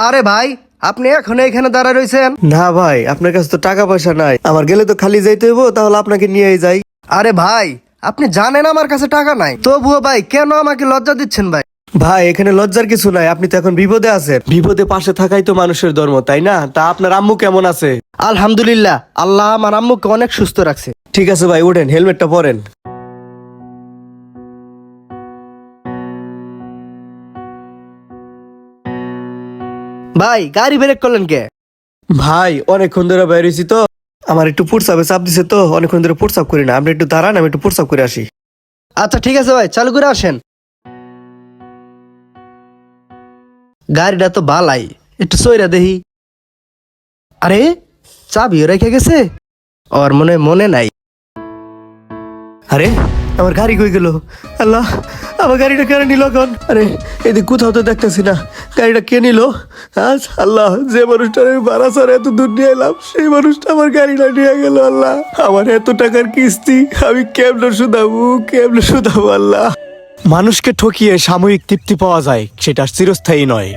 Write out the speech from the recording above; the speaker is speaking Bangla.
আরে ভাই, আপনি এখনো এখানে দাঁড়ায় রয়েছেন? না ভাই, আপনার কাছে তো টাকা পয়সা নাই, আমার গেলে তো খালি যাইতে হইব, তাহলে আপনাকে নিয়েই যাই। আরে ভাই, আপনি জানেন আমার কাছে টাকা নাই, তবুও ভাই কেন আমাকে লজ্জা দিচ্ছেন ভাই? ভাই এখানে লজ্জার কিছু নাই, আপনি তো এখন বিপদে আছেন, বিপদে পাশে থাকাই তো মানুষের ধর্ম, তাই না? তা আপনার আম্মু কেমন আছে? আলহামদুলিল্লাহ, আল্লাহ আমার আম্মুকে অনেক সুস্থ রাখছে। ঠিক আছে ভাই, উঠেন, হেলমেটটা পরেন। ভাই গাড়ি ব্রেক করলেন কে? ভাই অনেকক্ষণ ধরে বেরিয়েছি তো, আমার একটু প্রস্রাবে চাপ দিছে তো, অনেকক্ষণ ধরে প্রস্রাব করি না, আপনি একটু দাঁড়ান, আমি একটু প্রস্রাব করে আসি। আচ্ছা ঠিক আছে ভাই, চালু করে আসেন। গাড়িটা তো বালাই, একটু সইরা দেহি। আরে চাবিও রেখে গেছে, ওর মনে নাই। আরে আমার গাড়ি কই গেল? আল্লাহ, আমার গাড়িটা কেন নিল এখন? আরে এদিক কোথাও তো দেখতেছি না, গাড়িটা কে নিল? আজ আল্লাহ, যে মানুষটার আমি ভাড়া ছাড়া এত দূর নিয়ে এলাম, সেই মানুষটা আমার গাড়িটা নিয়ে গেল। আল্লাহ, আমার এত টাকার কিস্তি আমি কেমনে শুধাবো আল্লাহ। মানুষকে ঠকিয়ে সাময়িক তৃপ্তি পাওয়া যায়, সেটা চিরস্থায়ী নয়।